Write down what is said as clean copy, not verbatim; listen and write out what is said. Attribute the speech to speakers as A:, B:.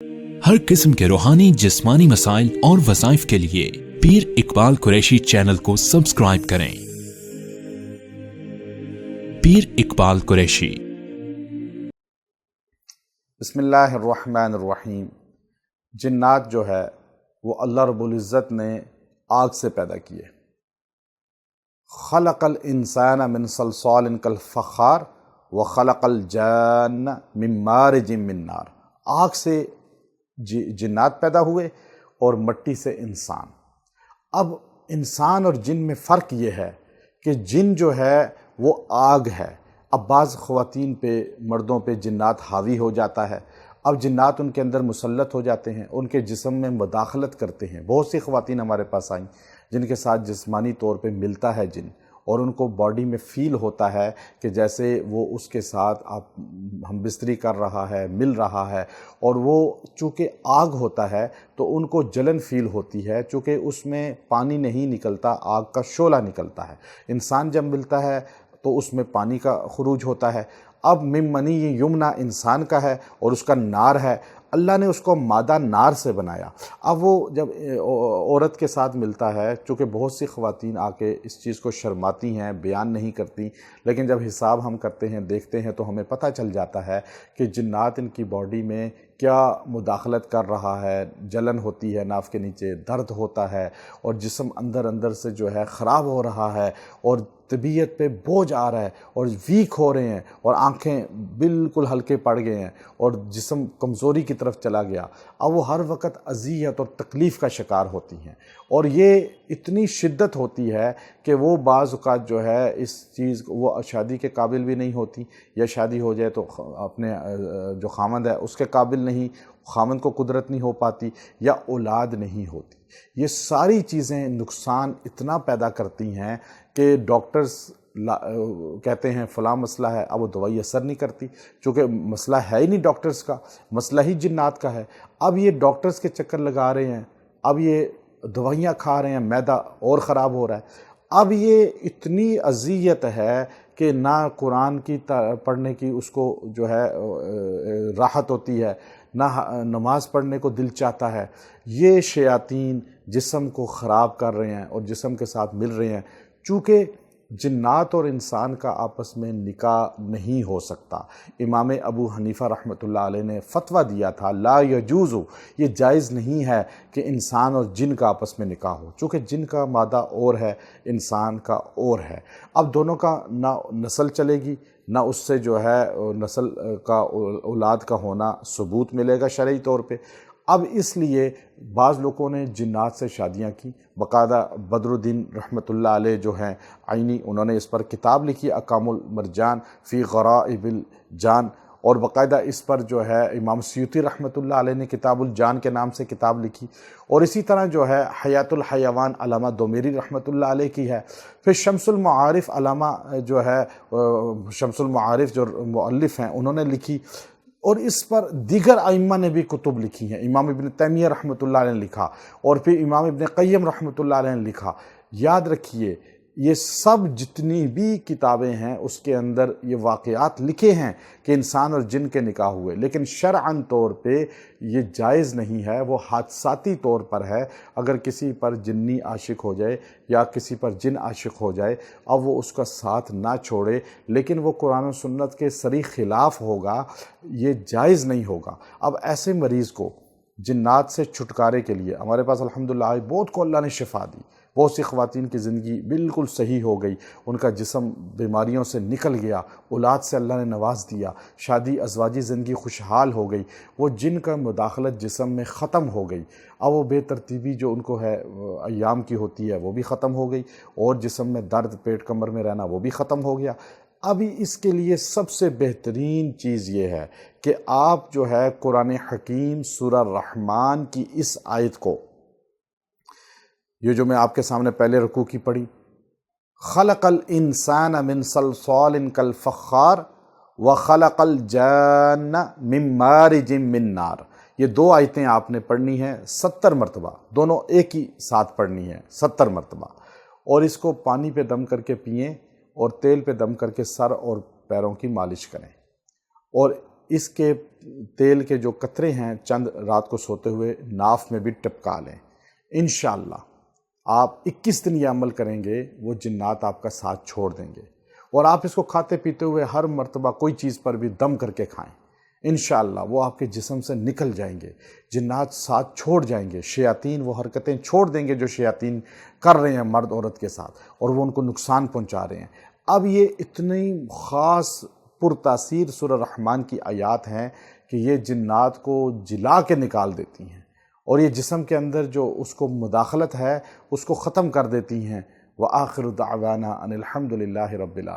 A: ہر قسم کے روحانی جسمانی مسائل اور وظائف کے لیے پیر اقبال قریشی چینل کو سبسکرائب کریں۔ پیر اقبال قریشی۔
B: بسم اللہ الرحمن الرحیم۔ جنات جو ہے وہ اللہ رب العزت نے آگ سے پیدا کیے۔ خلق الانسان من صلصال کالفخار وخلق الجان من مارج من نار۔ آگ سے جنات پیدا ہوئے اور مٹی سے انسان۔ اب انسان اور جن میں فرق یہ ہے کہ جن جو ہے وہ آگ ہے۔ اب بعض خواتین پہ مردوں پہ جنات حاوی ہو جاتا ہے، اب جنات ان کے اندر مسلط ہو جاتے ہیں، ان کے جسم میں مداخلت کرتے ہیں۔ بہت سی خواتین ہمارے پاس آئیں جن کے ساتھ جسمانی طور پہ ملتا ہے جن، اور ان کو باڈی میں فیل ہوتا ہے کہ جیسے وہ اس کے ساتھ ہم بستری کر رہا ہے، مل رہا ہے، اور وہ چونکہ آگ ہوتا ہے تو ان کو جلن فیل ہوتی ہے، چونکہ اس میں پانی نہیں نکلتا، آگ کا شعلہ نکلتا ہے۔ انسان جب ملتا ہے تو اس میں پانی کا خروج ہوتا ہے۔ اب من منی یمنا انسان کا ہے اور اس کا نار ہے۔ اللہ نے اس کو مادہ نار سے بنایا۔ اب وہ جب عورت کے ساتھ ملتا ہے، چونکہ بہت سی خواتین آ کے اس چیز کو شرماتی ہیں، بیان نہیں کرتی، لیکن جب حساب ہم کرتے ہیں، دیکھتے ہیں تو ہمیں پتہ چل جاتا ہے کہ جنات ان کی باڈی میں کیا مداخلت کر رہا ہے۔ جلن ہوتی ہے ناف کے نیچے، درد ہوتا ہے، اور جسم اندر سے جو ہے خراب ہو رہا ہے، اور طبیعت پہ بوجھ آ رہا ہے، اور ویک ہو رہے ہیں، اور آنکھیں بالکل ہلکے پڑ گئے ہیں، اور جسم کمزوری کی طرف چلا گیا۔ اب وہ ہر وقت اذیت اور تکلیف کا شکار ہوتی ہیں، اور یہ اتنی شدت ہوتی ہے کہ وہ بعض اوقات جو ہے اس چیز وہ شادی کے قابل بھی نہیں ہوتی، یا شادی ہو جائے تو اپنے جو خامند ہے اس کے قابل نہیں، خامند کو قدرت نہیں ہو پاتی، یا اولاد نہیں ہوتی۔ یہ ساری چیزیں نقصان اتنا پیدا کرتی ہیں کہ ڈاکٹرز کہتے ہیں فلاں مسئلہ ہے، اب وہ دوائی اثر نہیں کرتی، چونکہ مسئلہ ہے ہی نہیں ڈاکٹرز کا، مسئلہ ہی جنات کا ہے۔ اب یہ ڈاکٹرز کے چکر لگا رہے ہیں، اب یہ دوائیاں کھا رہے ہیں، معدہ اور خراب ہو رہا ہے۔ اب یہ اتنی اذیت ہے کہ نہ قرآن کی پڑھنے کی اس کو جو ہے راحت ہوتی ہے، نہ نماز پڑھنے کو دل چاہتا ہے۔ یہ شیاطین جسم کو خراب کر رہے ہیں اور جسم کے ساتھ مل رہے ہیں، چونکہ جنات اور انسان کا آپس میں نکاح نہیں ہو سکتا۔ امام ابو حنیفہ رحمۃ اللہ علیہ نے فتویٰ دیا تھا لا یجوز، یہ جائز نہیں ہے کہ انسان اور جن کا آپس میں نکاح ہو، چونکہ جن کا مادہ اور ہے، انسان کا اور ہے۔ اب دونوں کا نہ نسل چلے گی، نہ اس سے جو ہے نسل کا اولاد کا ہونا ثبوت ملے گا شرعی طور پہ۔ اب اس لیے بعض لوگوں نے جنات سے شادیاں کی۔ باقاعدہ بدر الدین رحمۃ اللہ علیہ جو ہیں عینی، انہوں نے اس پر کتاب لکھی اقام المرجان فی غرائب الجان، اور باقاعدہ اس پر جو ہے امام سیوطی رحمۃ اللہ علیہ نے کتاب الجان کے نام سے کتاب لکھی، اور اسی طرح جو ہے حیات الحیوان علامہ دومیری رحمۃ اللہ علیہ کی ہے۔ پھر شمس المعارف علامہ جو ہے شمس المعارف جو مؤلف ہیں انہوں نے لکھی، اور اس پر دیگر ائمہ نے بھی کتب لکھی ہیں۔ امام ابن تیمیہ رحمۃ اللہ علیہ نے لکھا، اور پھر امام ابن قیم رحمۃ اللہ علیہ نے لکھا۔ یاد رکھیے یہ سب جتنی بھی کتابیں ہیں اس کے اندر یہ واقعات لکھے ہیں کہ انسان اور جن کے نکاح ہوئے، لیکن شرعاً طور پہ یہ جائز نہیں ہے، وہ حادثاتی طور پر ہے۔ اگر کسی پر جنی عاشق ہو جائے یا کسی پر جن عاشق ہو جائے، اب وہ اس کا ساتھ نہ چھوڑے، لیکن وہ قرآن و سنت کے صریح خلاف ہوگا، یہ جائز نہیں ہوگا۔ اب ایسے مریض کو جنات سے چھٹکارے کے لیے ہمارے پاس الحمدللہ بہت کو اللہ نے شفا دی، بہت سی خواتین کی زندگی بالکل صحیح ہو گئی، ان کا جسم بیماریوں سے نکل گیا، اولاد سے اللہ نے نواز دیا، شادی ازواجی زندگی خوشحال ہو گئی، وہ جن کا مداخلت جسم میں ختم ہو گئی۔ اب وہ بے ترتیبی جو ان کو ہے ایام کی ہوتی ہے وہ بھی ختم ہو گئی، اور جسم میں درد پیٹ کمر میں رہنا وہ بھی ختم ہو گیا۔ ابھی اس کے لیے سب سے بہترین چیز یہ ہے کہ آپ جو ہے قرآن حکیم سورہ الرحمن کی اس آیت کو، یہ جو میں آپ کے سامنے پہلے رکوع کی پڑھی، خلق الانسان من صلصال کالفخار وخلق الجان من مارج من نار، یہ دو آیتیں آپ نے پڑھنی ہیں 70 مرتبہ، دونوں ایک ہی ساتھ پڑھنی ہیں 70 مرتبہ، اور اس کو پانی پہ دم کر کے پئیں، اور تیل پہ دم کر کے سر اور پیروں کی مالش کریں، اور اس کے تیل کے جو قطرے ہیں چند رات کو سوتے ہوئے ناف میں بھی ٹپکا لیں۔ انشاءاللہ آپ 21 دن یہ عمل کریں گے، وہ جنات آپ کا ساتھ چھوڑ دیں گے، اور آپ اس کو کھاتے پیتے ہوئے ہر مرتبہ کوئی چیز پر بھی دم کر کے کھائیں، انشاءاللہ وہ آپ کے جسم سے نکل جائیں گے، جنات ساتھ چھوڑ جائیں گے، شیاطین وہ حرکتیں چھوڑ دیں گے جو شیاطین کر رہے ہیں مرد عورت کے ساتھ، اور وہ ان کو نقصان پہنچا رہے ہیں۔ اب یہ اتنی خاص پرتاثیر سورہ رحمان کی آیات ہیں کہ یہ جنات کو جلا کے نکال دیتی ہیں، اور یہ جسم کے اندر جو اس کو مداخلت ہے اس کو ختم کر دیتی ہیں۔ وآخر دعوانا ان الحمد للہ رب العالمین۔